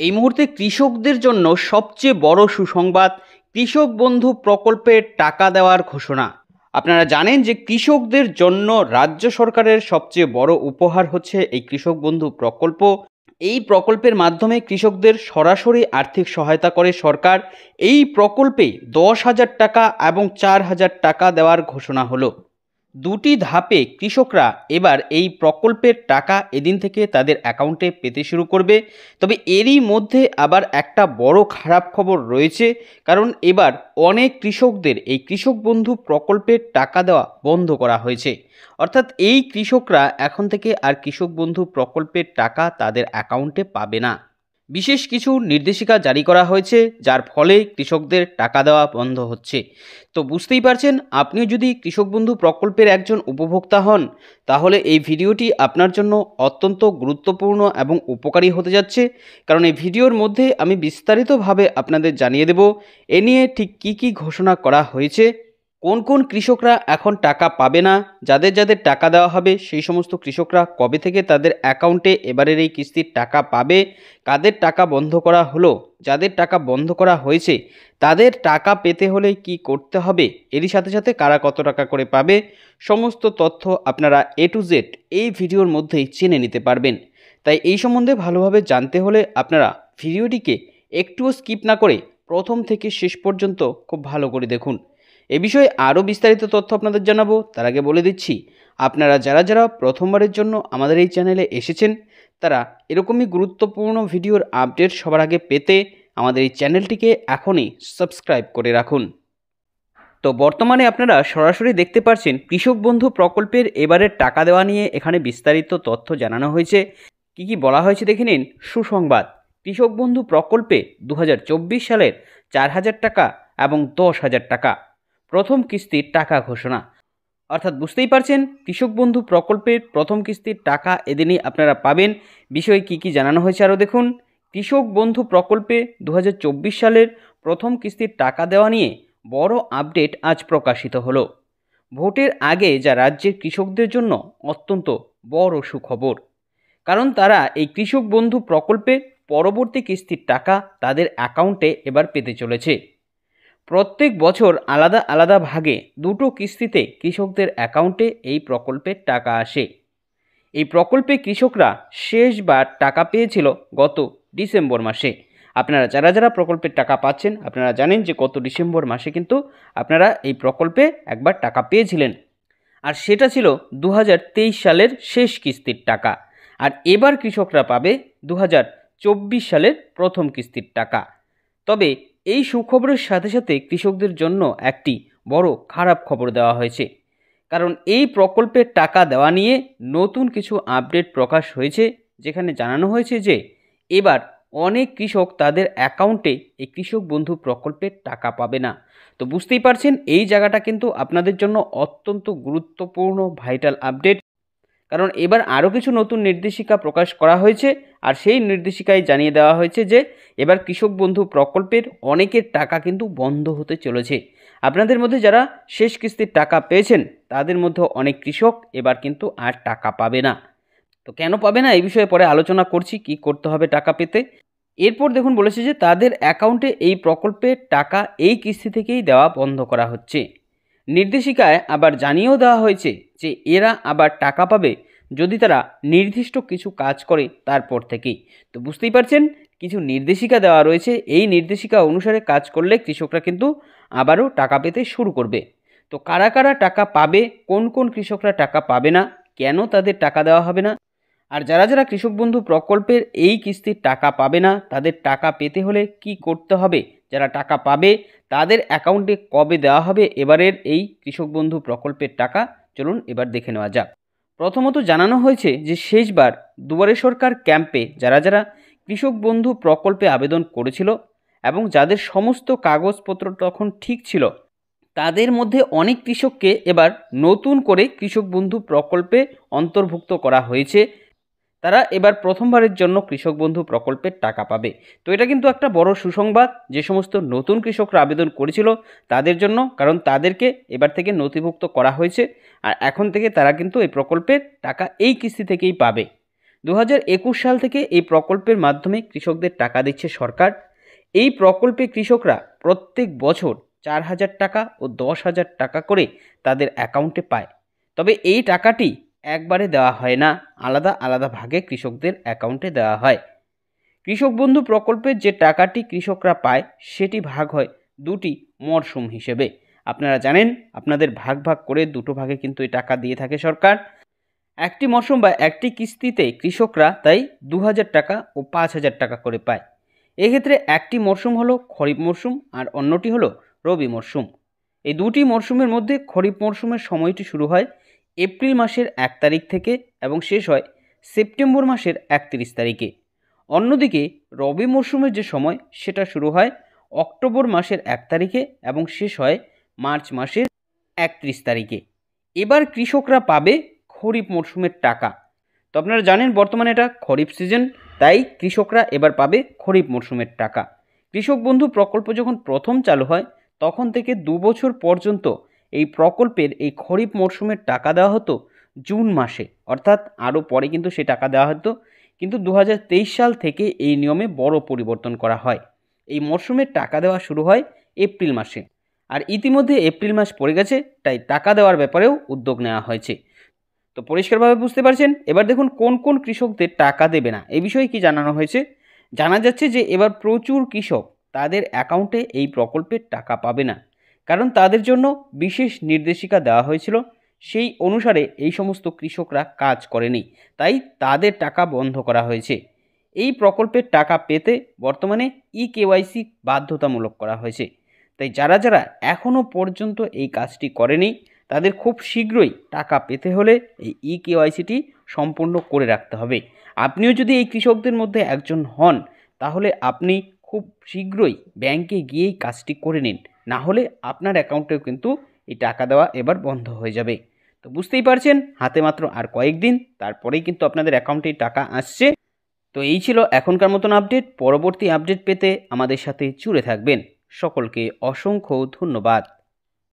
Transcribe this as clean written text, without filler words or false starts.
এই মুহূর্তে কৃষকদের জন্য সবচেয়ে বড় সুসংবাদ, কৃষক বন্ধু প্রকল্পের টাকা দেওয়ার ঘোষণা। আপনারা জানেন যে কৃষকদের জন্য রাজ্য সরকারের সবচেয়ে বড় উপহার হচ্ছে এই কৃষক বন্ধু প্রকল্প। এই প্রকল্পের মাধ্যমে কৃষকদের সরাসরি আর্থিক সহায়তা করে সরকার। এই প্রকল্পে 10,000 টাকা এবং 4,000 টাকা দেওয়ার ঘোষণা হলো। দুটি ধাপে কৃষকরা এবার এই প্রকল্পের টাকা এদিন থেকে তাদের অ্যাকাউন্টে পেতে শুরু করবে। তবে এরই মধ্যে আবার একটা বড় খারাপ খবর রয়েছে, কারণ এবার অনেক কৃষকদের এই কৃষক বন্ধু প্রকল্পের টাকা দেওয়া বন্ধ করা হয়েছে। অর্থাৎ এই কৃষকরা এখন থেকে আর কৃষক বন্ধু প্রকল্পের টাকা তাদের অ্যাকাউন্টে পাবে না। বিশেষ কিছু নির্দেশিকা জারি করা হয়েছে, যার ফলে কৃষকদের টাকা দেওয়া বন্ধ হচ্ছে। তো বুঝতেই পারছেন, আপনিও যদি কৃষক বন্ধু প্রকল্পের একজন উপভোক্তা হন, তাহলে এই ভিডিওটি আপনার জন্য অত্যন্ত গুরুত্বপূর্ণ এবং উপকারী হতে যাচ্ছে। কারণ এই ভিডিওর মধ্যে আমি বিস্তারিতভাবে আপনাদের জানিয়ে দেব এ নিয়ে ঠিক কী কী ঘোষণা করা হয়েছে, কোন কোন কৃষকরা এখন টাকা পাবে না, যাদের যাদের টাকা দেওয়া হবে সেই সমস্ত কৃষকরা কবে থেকে তাদের অ্যাকাউন্টে এবারের এই কিস্তির টাকা পাবে, কাদের টাকা বন্ধ করা হলো, যাদের টাকা বন্ধ করা হয়েছে তাদের টাকা পেতে হলে কি করতে হবে, এরই সাথে সাথে কারা কত টাকা করে পাবে, সমস্ত তথ্য আপনারা A to Z এই ভিডিওর মধ্যেই জেনে নিতে পারবেন। তাই এই সম্বন্ধে ভালোভাবে জানতে হলে আপনারা ভিডিওটিকে একটুও স্কিপ না করে প্রথম থেকে শেষ পর্যন্ত খুব ভালো করে দেখুন। এ বিষয়ে আরও বিস্তারিত তথ্য আপনাদের জানাবো, তার আগে বলে দিচ্ছি, আপনারা যারা যারা প্রথমবারের জন্য আমাদের এই চ্যানেলে এসেছেন, তারা এরকমই গুরুত্বপূর্ণ ভিডিওর আপডেট সবার আগে পেতে আমাদের এই চ্যানেলটিকে এখনই সাবস্ক্রাইব করে রাখুন। তো বর্তমানে আপনারা সরাসরি দেখতে পাচ্ছেন কৃষক বন্ধু প্রকল্পের এবারের টাকা দেওয়া নিয়ে এখানে বিস্তারিত তথ্য জানানো হয়েছে। কি কি বলা হয়েছে দেখে নিন। সুসংবাদ, কৃষক বন্ধু প্রকল্পে 2024 সালের 4,000 টাকা এবং 10,000 টাকা প্রথম কিস্তির টাকা ঘোষণা। অর্থাৎ বুঝতেই পারছেন, কৃষক বন্ধু প্রকল্পের প্রথম কিস্তির টাকা এদিনই আপনারা পাবেন। বিষয়ে কি কি জানানো হয়েছে আরও দেখুন। কৃষক বন্ধু প্রকল্পে 2024 সালের প্রথম কিস্তির টাকা দেওয়া নিয়ে বড় আপডেট আজ প্রকাশিত হলো। ভোটের আগে যা রাজ্যের কৃষকদের জন্য অত্যন্ত বড় সুখবর, কারণ তারা এই কৃষক বন্ধু প্রকল্পে পরবর্তী কিস্তির টাকা তাদের অ্যাকাউন্টে এবার পেতে চলেছে। প্রত্যেক বছর আলাদা আলাদা ভাগে দুটো কিস্তিতে কৃষকদের অ্যাকাউন্টে এই প্রকল্পের টাকা আসে। এই প্রকল্পে কৃষকরা শেষবার টাকা পেয়েছিল গত ডিসেম্বর মাসে। আপনারা যারা যারা প্রকল্পের টাকা পাচ্ছেন, আপনারা জানেন যে গত ডিসেম্বর মাসে কিন্তু আপনারা এই প্রকল্পে একবার টাকা পেয়েছিলেন, আর সেটা ছিল 2023 সালের শেষ কিস্তির টাকা। আর এবার কৃষকরা পাবে 2024 সালের প্রথম কিস্তির টাকা। তবে এই সুখবরের সাথে সাথে কৃষকদের জন্য একটি বড় খারাপ খবর দেওয়া হয়েছে, কারণ এই প্রকল্পের টাকা দেওয়া নিয়ে নতুন কিছু আপডেট প্রকাশ হয়েছে, যেখানে জানানো হয়েছে যে এবার অনেক কৃষক তাদের অ্যাকাউন্টে এই কৃষক বন্ধু প্রকল্পের টাকা পাবে না। তো বুঝতেই পারছেন, এই জায়গাটা কিন্তু আপনাদের জন্য অত্যন্ত গুরুত্বপূর্ণ ভাইটাল আপডেট, কারণ এবার আরও কিছু নতুন নির্দেশিকা প্রকাশ করা হয়েছে। আর সেই নির্দেশিকায় জানিয়ে দেওয়া হয়েছে যে এবার কৃষক বন্ধু প্রকল্পের অনেকের টাকা কিন্তু বন্ধ হতে চলেছে। আপনাদের মধ্যে যারা শেষ কিস্তির টাকা পেয়েছেন, তাদের মধ্যে অনেক কৃষক এবার কিন্তু আর টাকা পাবে না। তো কেন পাবে না এই বিষয়ে পরে আলোচনা করছি, কি করতে হবে টাকা পেতে। এরপর দেখুন, বলেছে যে তাদের অ্যাকাউন্টে এই প্রকল্পের টাকা এই কিস্তি থেকেই দেওয়া বন্ধ করা হচ্ছে। নির্দেশিকায় আবার জানিয়েও দেওয়া হয়েছে যে এরা আবার টাকা পাবে যদি তারা নির্দিষ্ট কিছু কাজ করে তারপর থেকেই। তো বুঝতেই পারছেন, কিছু নির্দেশিকা দেওয়া রয়েছে, এই নির্দেশিকা অনুসারে কাজ করলে কৃষকরা কিন্তু আবারও টাকা পেতে শুরু করবে। তো কারা কারা টাকা পাবে, কোন কোন কৃষকরা টাকা পাবে না, কেন তাদের টাকা দেওয়া হবে না, আর যারা যারা কৃষক বন্ধু প্রকল্পের এই কিস্তির টাকা পাবে না, তাদের টাকা পেতে হলে কি করতে হবে, যারা টাকা পাবে তাদের অ্যাকাউন্টে কবে দেওয়া হবে এবারের এই কৃষক বন্ধু প্রকল্পের টাকা, চলুন এবার দেখে নেওয়া যাক। প্রথমত জানানো হয়েছে যে শেষবার দুয়ারে সরকার ক্যাম্পে যারা যারা কৃষক বন্ধু প্রকল্পে আবেদন করেছিল এবং যাদের সমস্ত কাগজপত্র তখন ঠিক ছিল, তাদের মধ্যে অনেক কৃষককে এবার নতুন করে কৃষক বন্ধু প্রকল্পে অন্তর্ভুক্ত করা হয়েছে। তারা এবার প্রথমবারের জন্য কৃষক বন্ধু প্রকল্পের টাকা পাবে। তো এটা কিন্তু একটা বড় সুসংবাদ যে সমস্ত নতুন কৃষকরা আবেদন করেছিল তাদের জন্য, কারণ তাদেরকে এবার থেকে নথিভুক্ত করা হয়েছে, আর এখন থেকে তারা কিন্তু এই প্রকল্পের টাকা এই কিস্তি থেকেই পাবে। 2021 সাল থেকে এই প্রকল্পের মাধ্যমে কৃষকদের টাকা দিচ্ছে সরকার। এই প্রকল্পে কৃষকরা প্রত্যেক বছর 4,000 টাকা ও 10,000 টাকা করে তাদের অ্যাকাউন্টে পায়। তবে এই টাকাটি একবারে দেওয়া হয় না, আলাদা আলাদা ভাগে কৃষকদের অ্যাকাউন্টে দেওয়া হয়। কৃষক বন্ধু প্রকল্পের যে টাকাটি কৃষকরা পায় সেটি ভাগ হয় দুটি মরশুম হিসেবে। আপনারা জানেন আপনাদের ভাগ ভাগ করে দুটো ভাগে কিন্তু এই টাকা দিয়ে থাকে সরকার। একটি মরশুম বা একটি কিস্তিতে কৃষকরা তাই 2,000 টাকা ও 5,000 টাকা করে পায়। এক্ষেত্রে একটি মরশুম হলো খরিফ মরশুম আর অন্যটি হলো রবি মরশুম। এই দুটি মরশুমের মধ্যে খরিফ মরশুমের সময়টি শুরু হয় এপ্রিল মাসের 1 তারিখ থেকে এবং শেষ হয় সেপ্টেম্বর মাসের 31 তারিখে। অন্যদিকে রবি মরশুমের যে সময় সেটা শুরু হয় অক্টোবর মাসের 1 তারিখে এবং শেষ হয় মার্চ মাসের 31 তারিখে। এবার কৃষকরা পাবে খরিফ মরশুমের টাকা। তো আপনারা জানেন বর্তমানে এটা খরিফ সিজন, তাই কৃষকরা এবার পাবে খরিফ মরশুমের টাকা। কৃষক বন্ধু প্রকল্প যখন প্রথম চালু হয় তখন থেকে 2 বছর পর্যন্ত এই প্রকল্পের এই খরিফ মরশুমের টাকা দেওয়া হতো জুন মাসে, অর্থাৎ আরও পরে কিন্তু সে টাকা দেওয়া হতো। কিন্তু 2023 সাল থেকে এই নিয়মে বড় পরিবর্তন করা হয়। এই মরশুমের টাকা দেওয়া শুরু হয় এপ্রিল মাসে, আর ইতিমধ্যে এপ্রিল মাস পড়ে গেছে, তাই টাকা দেওয়ার ব্যাপারেও উদ্যোগ নেওয়া হয়েছে। তো পরিষ্কারভাবে বুঝতে পারছেন। এবার দেখুন কোন কোন কৃষকদের টাকা দেবে না, এই বিষয়ে কি জানানো হয়েছে। জানা যাচ্ছে যে এবার প্রচুর কৃষক তাদের অ্যাকাউন্টে এই প্রকল্পের টাকা পাবে না, কারণ তাদের জন্য বিশেষ নির্দেশিকা দেওয়া হয়েছিল, সেই অনুসারে এই সমস্ত কৃষকরা কাজ করেনি, তাই তাদের টাকা বন্ধ করা হয়েছে। এই প্রকল্পের টাকা পেতে বর্তমানে ইকেওয়াইসি বাধ্যতামূলক করা হয়েছে, তাই যারা যারা এখনও পর্যন্ত এই কাজটি করেনি তাদের খুব শীঘ্রই টাকা পেতে হলে এই ইকেওয়াইসিটি সম্পূর্ণ করে রাখতে হবে। আপনিও যদি এই কৃষকদের মধ্যে একজন হন তাহলে আপনি খুব শীঘ্রই ব্যাংকে গিয়েই কাজটি করে নিন, না হলে আপনার অ্যাকাউন্টেও কিন্তু এই টাকা দেওয়া এবার বন্ধ হয়ে যাবে। তো বুঝতেই পারছেন হাতে মাত্র আর কয়েকদিন, তারপরেই কিন্তু আপনাদের অ্যাকাউন্টে টাকা আসছে। তো এই ছিল এখনকার মতন আপডেট। পরবর্তী আপডেট পেতে আমাদের সাথে জুড়ে থাকবেন। সকলকে অসংখ্য ধন্যবাদ।